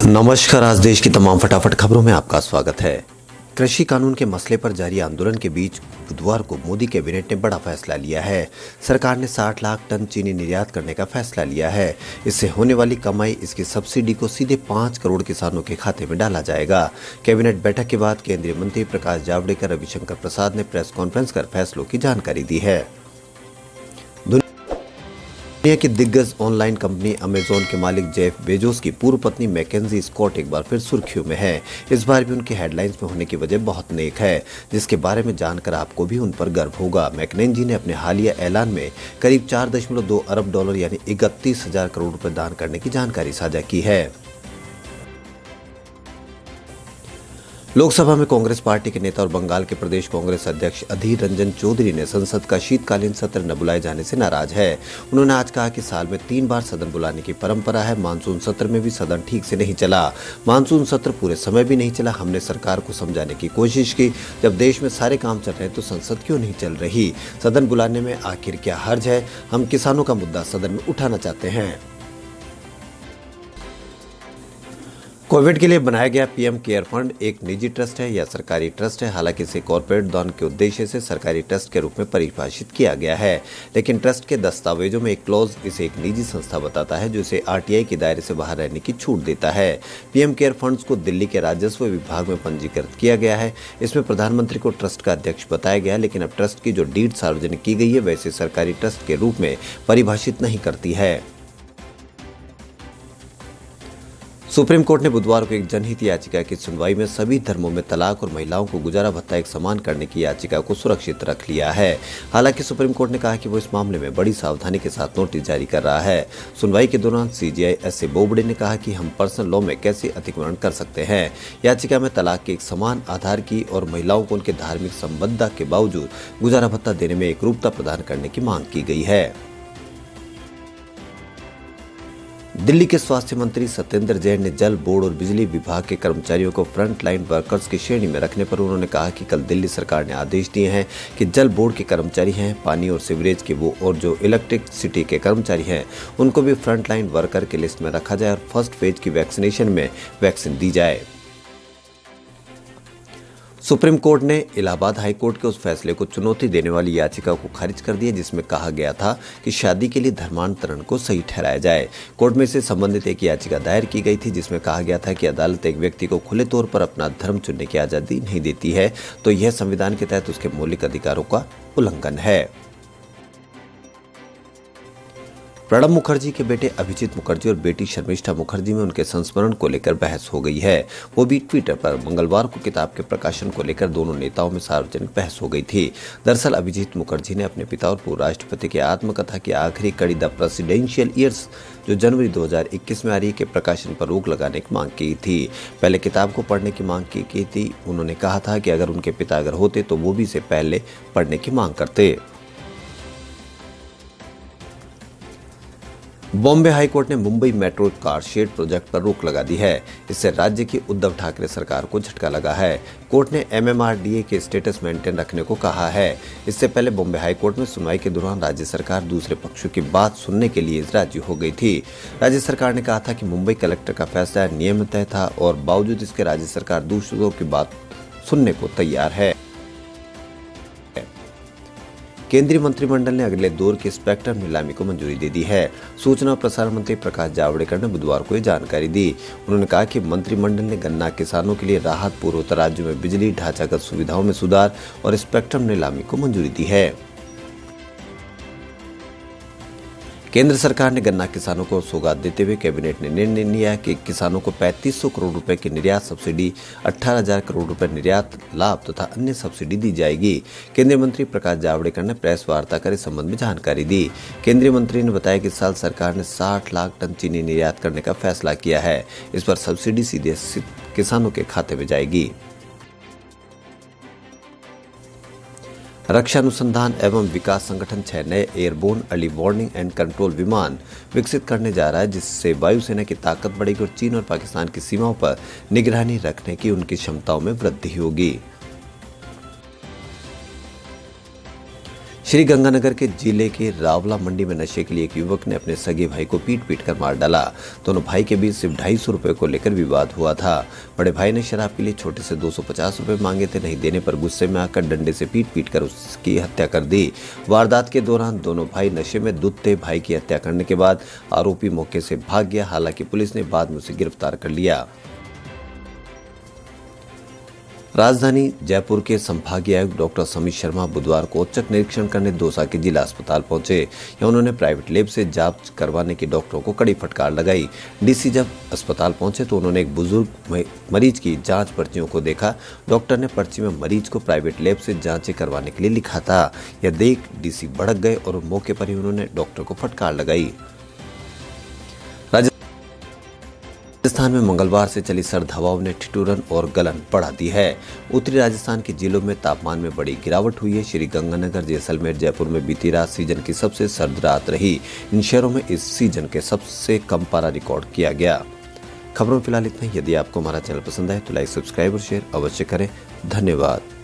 नमस्कार। आज देश की तमाम फटाफट खबरों में आपका स्वागत है। कृषि कानून के मसले पर जारी आंदोलन के बीच बुधवार को मोदी कैबिनेट ने बड़ा फैसला लिया है। सरकार ने 60 लाख टन चीनी निर्यात करने का फैसला लिया है। इससे होने वाली कमाई इसकी सब्सिडी को सीधे 5 करोड़ किसानों के खाते में डाला जाएगा। कैबिनेट बैठक के बाद केंद्रीय मंत्री प्रकाश जावड़ेकर, रविशंकर प्रसाद ने प्रेस कॉन्फ्रेंस कर फैसलों की जानकारी दी है। दुनिया की दिग्गज ऑनलाइन कंपनी अमेजॉन के मालिक जेफ बेजोस की पूर्व पत्नी मैकेंजी स्कॉट एक बार फिर सुर्खियों में है। इस बार भी उनकी हेडलाइंस में होने की वजह बहुत नेक है, जिसके बारे में जानकर आपको भी उन पर गर्व होगा। मैकेंजी ने अपने हालिया ऐलान में करीब 4.2 अरब डॉलर यानी 31,000 करोड़ रुपए दान करने की जानकारी साझा की है। लोकसभा में कांग्रेस पार्टी के नेता और बंगाल के प्रदेश कांग्रेस अध्यक्ष अधीर रंजन चौधरी ने संसद का शीतकालीन सत्र न बुलाए जाने से नाराज है। उन्होंने आज कहा कि साल में 3 बार सदन बुलाने की परंपरा है। मानसून सत्र में भी सदन ठीक से नहीं चला। मानसून सत्र पूरे समय भी नहीं चला। हमने सरकार को समझाने की कोशिश की, जब देश में सारे काम चल रहे हैं तो संसद क्यों नहीं चल रही? सदन बुलाने में आखिर क्या हर्ज है? हम किसानों का मुद्दा सदन में उठाना चाहते हैं। कोविड के लिए बनाया गया पीएम केयर फंड एक निजी ट्रस्ट है या सरकारी ट्रस्ट है? हालांकि इसे कॉर्पोरेट दान के उद्देश्य से सरकारी ट्रस्ट के रूप में परिभाषित किया गया है, लेकिन ट्रस्ट के दस्तावेजों में एक क्लॉज इसे एक निजी संस्था बताता है, जो इसे आरटीआई के दायरे से बाहर रहने की छूट देता है। पीएम केयर फंड्स को दिल्ली के राजस्व विभाग में पंजीकृत किया गया है। इसमें प्रधानमंत्री को ट्रस्ट का अध्यक्ष बताया गया, लेकिन अब ट्रस्ट की जो डीड सार्वजनिक की गई है वैसे सरकारी ट्रस्ट के रूप में परिभाषित नहीं करती है। सुप्रीम कोर्ट ने बुधवार को एक जनहित याचिका की सुनवाई में सभी धर्मों में तलाक और महिलाओं को गुजारा भत्ता एक समान करने की याचिका को सुरक्षित रख लिया है। हालांकि सुप्रीम कोर्ट ने कहा कि वो इस मामले में बड़ी सावधानी के साथ नोटिस जारी कर रहा है। सुनवाई के दौरान सीजेआई एस.ए. बोबडे ने कहा कि हम पर्सनल लॉ में कैसे अतिक्रमण कर सकते हैं। याचिका में तलाक के एक समान आधार की और महिलाओं को उनके धार्मिक संबद्धता के बावजूद गुजारा भत्ता देने में एकरूपता प्रदान करने की मांग की गई है। दिल्ली के स्वास्थ्य मंत्री सत्येंद्र जैन ने जल बोर्ड और बिजली विभाग के कर्मचारियों को फ्रंट लाइन वर्कर्स की श्रेणी में रखने पर उन्होंने कहा कि कल दिल्ली सरकार ने आदेश दिए हैं कि जल बोर्ड के कर्मचारी हैं, पानी और सीवरेज के वो और जो इलेक्ट्रिसिटी के कर्मचारी हैं उनको भी फ्रंट लाइन वर्कर की लिस्ट में रखा जाए और फर्स्ट फेज की वैक्सीनेशन में वैक्सीन दी जाए। सुप्रीम कोर्ट ने इलाहाबाद हाई कोर्ट के उस फैसले को चुनौती देने वाली याचिका को खारिज कर दिया, जिसमें कहा गया था कि शादी के लिए धर्मांतरण को सही ठहराया जाए। कोर्ट में से संबंधित एक याचिका दायर की गई थी, जिसमें कहा गया था कि अदालत एक व्यक्ति को खुले तौर पर अपना धर्म चुनने की आजादी नहीं देती है, तो यह संविधान के तहत उसके मौलिक अधिकारों का उल्लंघन है। प्रणब मुखर्जी के बेटे अभिजीत मुखर्जी और बेटी शर्मिष्ठा मुखर्जी में उनके संस्मरण को लेकर बहस हो गई है। वो भी ट्विटर पर मंगलवार को किताब के प्रकाशन को लेकर दोनों नेताओं में सार्वजनिक बहस हो गई थी। दरअसल अभिजीत मुखर्जी ने अपने पिता और पूर्व राष्ट्रपति की आत्मकथा की आखिरी कड़ी द प्रेसिडेंशियल ईयर्स, जो जनवरी 2021 में आ रही, के प्रकाशन पर रोक लगाने की मांग की थी। पहले किताब को पढ़ने की मांग की थी। उन्होंने कहा था कि अगर उनके पिता अगर होते तो वो भी इसे पहले पढ़ने की मांग करते। बॉम्बे हाईकोर्ट ने Mumbai metro car shed project पर रोक लगा दी है। इससे राज्य की उद्धव ठाकरे सरकार को झटका लगा है। कोर्ट ने एमएमआरडीए के स्टेटस मेंटेन रखने को कहा है। इससे पहले बॉम्बे हाईकोर्ट में सुनवाई के दौरान राज्य सरकार दूसरे पक्षों की बात सुनने के लिए राजी हो गई थी। राज्य सरकार ने कहा था कि मुंबई कलेक्टर का फैसला नियमित था और बावजूद इसके राज्य सरकार दूसरों की बात सुनने को तैयार है। केंद्रीय मंत्रिमंडल ने अगले दौर की स्पेक्ट्रम नीलामी को मंजूरी दे दी है। सूचना और प्रसारण मंत्री प्रकाश जावड़ेकर ने बुधवार को ये जानकारी दी। उन्होंने कहा कि मंत्रिमंडल ने गन्ना किसानों के लिए राहत, पूर्वोत्तर राज्यों में बिजली ढांचागत सुविधाओं में सुधार और स्पेक्ट्रम नीलामी को मंजूरी दी है। केंद्र सरकार ने गन्ना किसानों को सौगात देते हुए कैबिनेट ने निर्णय लिया कि किसानों को 3500 करोड़ रुपए की निर्यात सब्सिडी, 18,000 करोड़ रुपए निर्यात लाभ तथा अन्य सब्सिडी दी जाएगी। केंद्रीय मंत्री प्रकाश जावड़ेकर ने प्रेस वार्ता कर इस संबंध में जानकारी दी। केंद्रीय मंत्री ने बताया कि इस साल सरकार ने 60 लाख टन चीनी निर्यात करने का फैसला किया है। इस पर सब्सिडी सीधे किसानों के खाते में जाएगी। रक्षा अनुसंधान एवं विकास संगठन 6 नए airborne early warning and control विमान विकसित करने जा रहा है, जिससे वायुसेना की ताकत बढ़ेगी और चीन और पाकिस्तान की सीमाओं पर निगरानी रखने की उनकी क्षमताओं में वृद्धि होगी। श्रीगंगानगर के जिले के रावला मंडी में नशे के लिए एक युवक ने अपने सगे भाई को पीट कर मार डाला। दोनों भाई के बीच सिर्फ 250 रुपए को लेकर विवाद हुआ था। बड़े भाई ने शराब के लिए छोटे से 250 रुपए मांगे थे। नहीं देने पर गुस्से में आकर डंडे से पीट कर उसकी हत्या कर दी। वारदात के दौरान दोनों भाई नशे में धुत थे। भाई की हत्या करने के बाद आरोपी मौके से भाग गया। हालांकि पुलिस ने बाद में उसे गिरफ्तार कर लिया। राजधानी जयपुर के संभागीय आयुक्त डॉक्टर समीर शर्मा बुधवार को औचक निरीक्षण करने दौसा के जिला अस्पताल पहुंचे। यहाँ उन्होंने प्राइवेट लैब से जांच करवाने की डॉक्टरों को कड़ी फटकार लगाई। डीसी जब अस्पताल पहुंचे तो उन्होंने एक बुजुर्ग मरीज की जांच पर्चियों को देखा। डॉक्टर ने पर्ची में मरीज को प्राइवेट लैब से जांचें करवाने के लिए लिखा था। यह देख डीसी भड़क गए और मौके पर ही उन्होंने डॉक्टर को फटकार लगाई। राजस्थान में मंगलवार से चली सर्द हवाओं ने ठिठुरन और गलन बढ़ा दी है। उत्तरी राजस्थान के जिलों में तापमान में बड़ी गिरावट हुई है। श्रीगंगानगर, जैसलमेर, जयपुर में बीती रात सीजन की सबसे सर्द रात रही। इन शहरों में इस सीजन के सबसे कम पारा रिकॉर्ड किया गया। खबरों में फिलहाल इतना ही। यदि आपको हमारा चैनल पसंद आए तो लाइक, सब्सक्राइब और शेयर अवश्य करें। धन्यवाद।